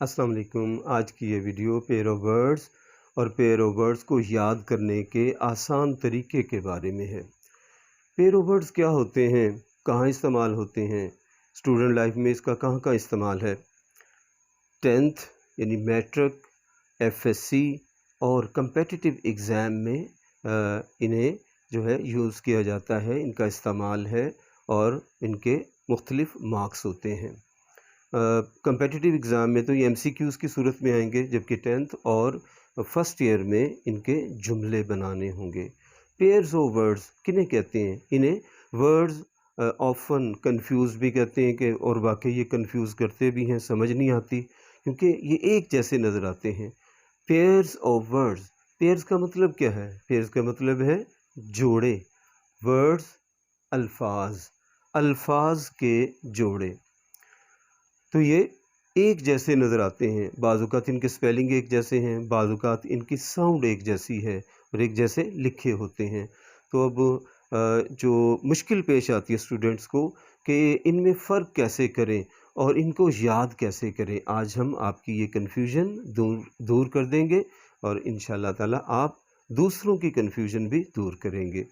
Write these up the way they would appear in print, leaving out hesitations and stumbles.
अस्सलाम वालेकुम। आज की ये वीडियो पेयर ऑफ वर्ड्स और पेयर ऑफ वर्ड्स को याद करने के आसान तरीके के बारे में है। पेयर ऑफ वर्ड्स क्या होते हैं, कहाँ इस्तेमाल होते हैं, स्टूडेंट लाइफ में इसका कहाँ कहाँ इस्तेमाल है। 10th यानी मैट्रिक, एफएससी और कम्पिटिटिव एग्ज़ाम में इन्हें जो है यूज़ किया जाता है, इनका इस्तेमाल है और इनके मुख्तलिफ़ मार्क्स होते हैं। कम्पिटिटिव एग्ज़ाम में तो ये एमसीक्यूज़ की सूरत में आएंगे, जबकि 10th और फर्स्ट ईयर में इनके जुमले बनाने होंगे। पेयर्स ऑफ वर्ड्स किन्हें कहते हैं? इन्हें वर्ड्स ऑफन कंफ्यूज भी कहते हैं कि और वाकई ये कंफ्यूज करते भी हैं, समझ नहीं आती क्योंकि ये एक जैसे नज़र आते हैं। पेयर्स ऑफ वर्ड्स, पेयर्स का मतलब क्या है? पेयर्स का मतलब है जोड़े, वर्ड्स अल्फाज, अल्फाज के जोड़े। तो ये एक जैसे नज़र आते हैं, बाज़-औक़ात इनके स्पेलिंग एक जैसे हैं, बाज़-औक़ात इनकी साउंड एक जैसी है और एक जैसे लिखे होते हैं। तो अब जो मुश्किल पेश आती है स्टूडेंट्स को कि इनमें फ़र्क कैसे करें और इनको याद कैसे करें, आज हम आपकी ये कन्फ्यूजन दूर कर देंगे और इंशाअल्लाह ताला आप दूसरों की कन्फ्यूजन भी दूर करेंगे।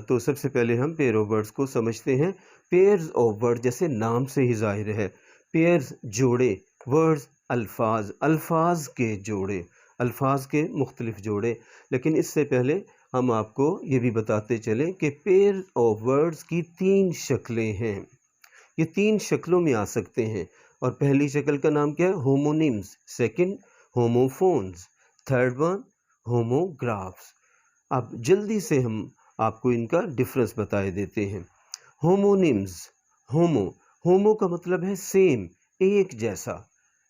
तो सबसे पहले हम पेयर ऑफ वर्ड्स को समझते हैं। पेयर्स ऑफ वर्ड जैसे नाम से ही ज़ाहिर है, पेयर्स जोड़े, वर्ड्स अल्फाज, अल्फाज के जोड़े, अल्फाज के मुख्तलिफ जोड़े। लेकिन इससे पहले हम आपको ये भी बताते चलें कि पेयर ऑफ वर्ड्स की 3 शक्लें हैं। ये 3 शक्लों में आ सकते हैं और पहली शक्ल का नाम क्या है? Homonyms, second homophones, third one homographs. अब जल्दी से हम आपको इनका डिफरेंस बताए देते हैं। होमोनिम्स, होमो का मतलब है सेम, एक जैसा,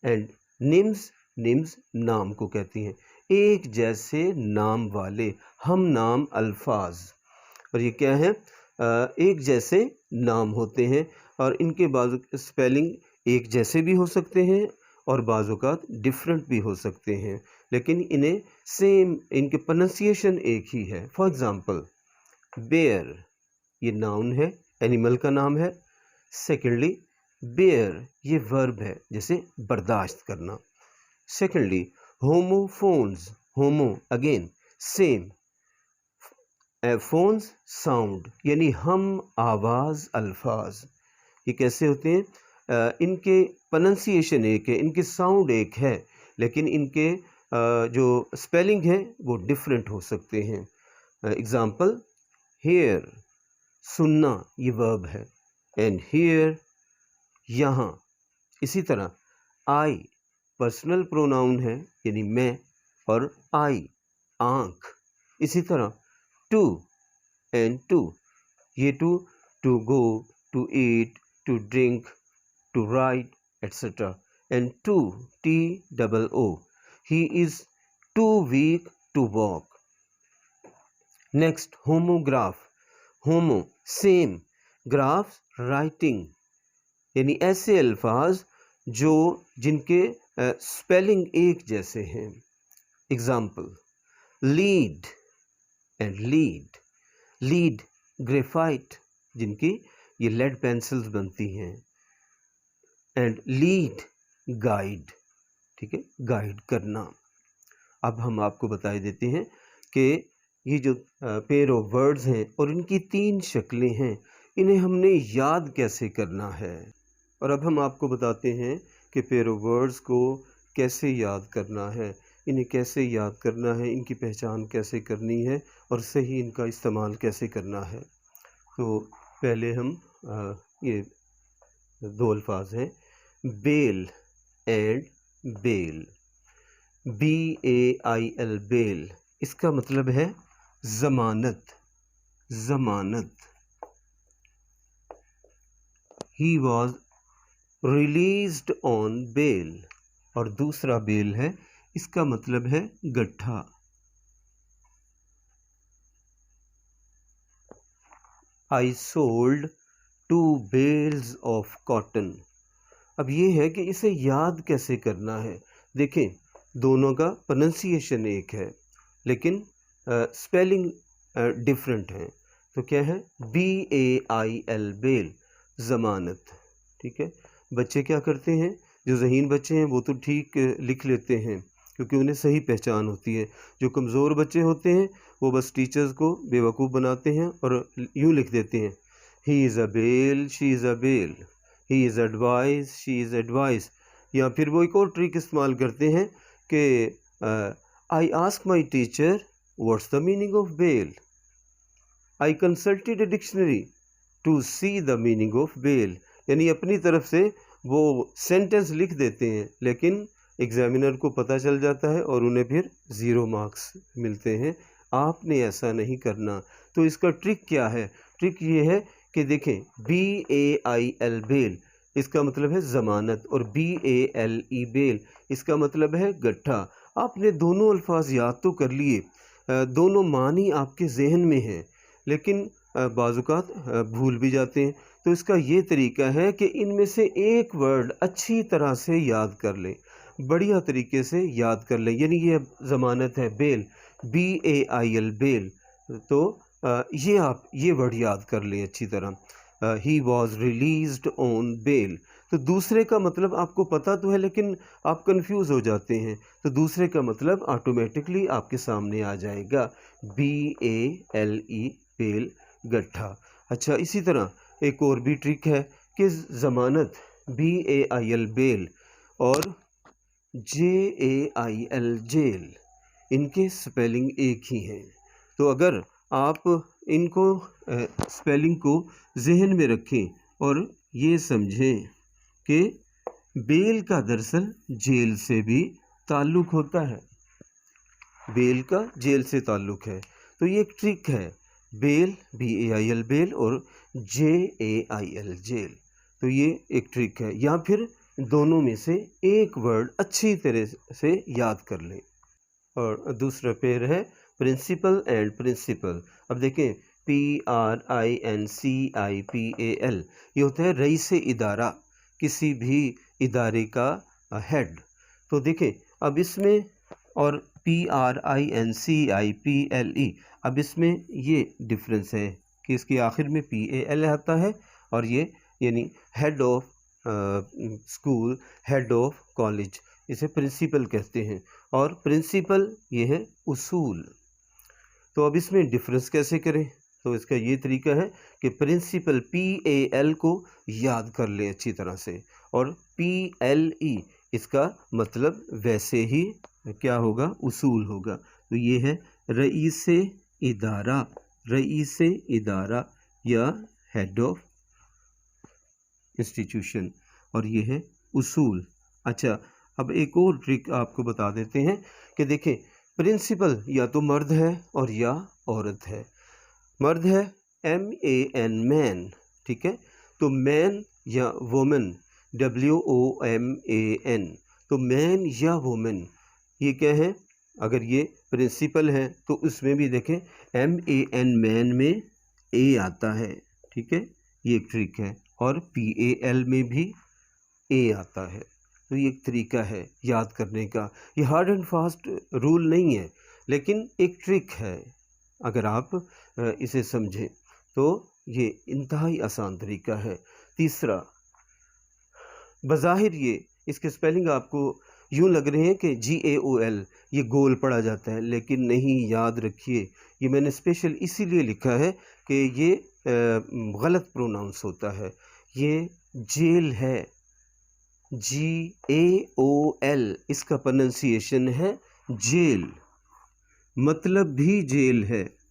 एंड निम्स, निम्स नाम को कहती हैं, एक जैसे नाम वाले, हम नाम अल्फाज। और ये क्या है? एक जैसे नाम होते हैं और इनके बाजू स्पेलिंग एक जैसे भी हो सकते हैं और बाज़-औक़ात डिफरेंट भी हो सकते हैं, लेकिन इन्हें सेम, इनके प्रोनंसिएशन एक ही है। फॉर एग्ज़ाम्पल बेयर, ये नाउन है, एनिमल का नाम है। सेकेंडली बेयर, ये वर्ब है, जैसे बर्दाश्त करना। सेकेंडली होमोफोन्स, होमो अगेन सेम, फोन्स साउंड, यानी हम आवाज़ अल्फाज। ये कैसे होते हैं? इनके प्रोनंसिएशन एक है, इनके साउंड एक है, लेकिन इनके जो स्पेलिंग है वो डिफरेंट हो सकते हैं। एग्ज़ाम्पल हेयर, सुनना ये वर्ब है, एंड हियर यहाँ। इसी तरह आई पर्सनल प्रोनाउन है, यानी मैं, और आई आँख। इसी तरह टू एंड टू, ये to go, to eat, to drink, to write etcetera. And too TOO, he is too weak to walk. Next homograph, homo same, graph writing, यानी ऐसे अल्फाज जिनके स्पेलिंग एक जैसे हैं। Example lead and lead, lead graphite, जिनकी ये lead pencils बनती हैं, एंड लीड गाइड, ठीक है, गाइड करना। अब हम आपको बताए देते हैं कि ये जो पेयर ऑफ वर्ड्स हैं और इनकी 3 शक्लें हैं, इन्हें हमने याद कैसे करना है। और अब हम आपको बताते हैं कि पेयर ऑफ वर्ड्स को कैसे याद करना है, इन्हें कैसे याद करना है, इनकी पहचान कैसे करनी है और सही इनका इस्तेमाल कैसे करना है। तो पहले हम ये 2 अल्फाज हैं, bail and bale, BAIL bail, इसका मतलब है ज़मानत, ज़मानत। He was released on bail, और दूसरा बेल है, इसका मतलब है गट्ठा। I sold 2 bales of cotton. अब ये है कि इसे याद कैसे करना है। देखें, दोनों का प्रोनंसिएशन एक है, लेकिन स्पेलिंग डिफरेंट है। तो क्या है? BAIL बेल, ज़मानत, ठीक है। बच्चे क्या करते हैं? जो ज़हीन बच्चे हैं वो तो ठीक लिख लेते हैं क्योंकि उन्हें सही पहचान होती है। जो कमज़ोर बच्चे होते हैं वो बस टीचर्स को बेवकूफ़ बनाते हैं और यूँ लिख देते हैं, he is a bell, she is a bell, he is advice, she is advice. या फिर वो एक और ट्रिक इस्तेमाल करते हैं कि I ask my teacher what's the meaning of bail, I consulted a dictionary to see the meaning of bail. यानी अपनी तरफ से वो सेंटेंस लिख देते हैं लेकिन एग्जामिनर को पता चल जाता है और उन्हें फिर 0 मार्क्स मिलते हैं। आपने ऐसा नहीं करना। तो इसका ट्रिक क्या है? ट्रिक ये है कि देखें, BAIL बेल इसका मतलब है ज़मानत और BALE बेल इसका मतलब है गट्ठा। आपने दोनों अल्फाज याद तो कर लिए, दोनों मानी आपके जहन में हैं, लेकिन बाज़-औक़ात भूल भी जाते हैं। तो इसका ये तरीका है कि इनमें से एक वर्ड अच्छी तरह से याद कर लें, बढ़िया तरीके से याद कर लें। यानी ये ज़मानत है बेल, BAIL बेल। तो ये आप ये वर्ड याद कर लें अच्छी तरह। He was released on bail. तो दूसरे का मतलब आपको पता तो है लेकिन आप कंफ्यूज हो जाते हैं, तो दूसरे का मतलब ऑटोमेटिकली आपके सामने आ जाएगा, BALE बेल, गट्ठा। अच्छा, इसी तरह एक और भी ट्रिक है कि ज़मानत BAIL बेल और JAIL जेल, इनके स्पेलिंग एक ही हैं। तो अगर आप इनको स्पेलिंग को जहन में रखें और ये समझें कि बेल का दरअसल जेल से भी ताल्लुक़ होता है, बेल का जेल से ताल्लुक़ है। तो ये एक ट्रिक है, बेल BAIL बेल और JAIL जेल। तो ये एक ट्रिक है, या फिर दोनों में से एक वर्ड अच्छी तरह से याद कर लें। और दूसरा पेयर है प्रिंसिपल एंड प्रिंसिपल। अब देखें, PRINCIPAL ये होता है रईस इदारा, किसी भी इदारे का हेड। तो देखें अब इसमें, और PRINCIPLE, अब इसमें ये डिफरेंस है कि इसके आखिर में PAL आता है और ये यानी head of school, head of college, इसे प्रिंसिपल कहते हैं। और प्रिंसिपल ये है उसूल। तो अब इसमें डिफरेंस कैसे करें? तो इसका ये तरीका है कि प्रिंसिपल PAL को याद कर लें अच्छी तरह से, और PLE इसका मतलब वैसे ही क्या होगा, उसूल होगा। तो ये है रईस इदारा, रईस इदारा या हेड ऑफ इंस्टीट्यूशन, और ये है उसूल। अच्छा, अब एक और ट्रिक आपको बता देते हैं कि देखें, प्रिंसिपल या तो मर्द है और या औरत है। मर्द है MAN मैन, ठीक है। तो मैन या वोमन WOMAN, तो मैन या वोमन ये क्या है? अगर ये प्रिंसिपल है तो उसमें भी देखें MAN मैन में A आता है, ठीक है, ये एक ट्रिक है। और PAL में भी A आता है। तो ये एक तरीका है याद करने का। ये हार्ड एंड फास्ट रूल नहीं है, लेकिन एक ट्रिक है। अगर आप इसे समझें तो ये इंतहाई आसान तरीका है। तीसरा, बज़ाहिर ये इसके स्पेलिंग आपको यूँ लग रहे हैं कि GAOL, ये गोल पढ़ा जाता है, लेकिन नहीं, याद रखिए, ये मैंने स्पेशल इसीलिए लिखा है कि ये गलत प्रोनाउंस होता है। ये जेल है, GAOL, इसका प्रोनंसिएशन है जेल, मतलब भी जेल है।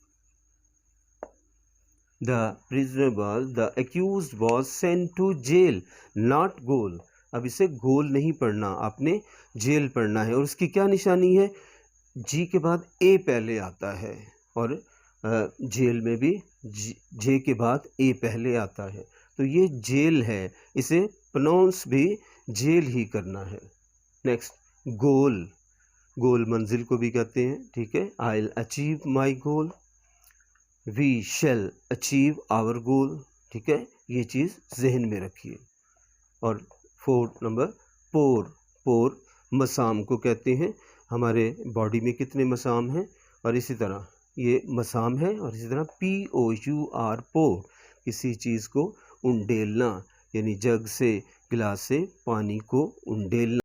The prisoner was, the accused was sent to jail, not गोल। अब इसे गोल नहीं पढ़ना, आपने जेल पढ़ना है। और उसकी क्या निशानी है? जी के बाद A पहले आता है, और जेल में भी जे के बाद A पहले आता है। तो ये जेल है, इसे प्रोनाउंस भी जेल ही करना है। नेक्स्ट, गोल, गोल मंजिल को भी कहते हैं, ठीक है। I'll achieve my goal, We shall achieve our goal, ठीक है, ये चीज़ जहन में रखिए। और 4 नंबर, पोर, पोर मसाम को कहते हैं। हमारे बॉडी में कितने मसाम हैं, और इसी तरह ये मसाम है, और इसी तरह POUR, पोर, किसी चीज़ को उंडेलना, यानी जग से गिलास से पानी को उंडेलना।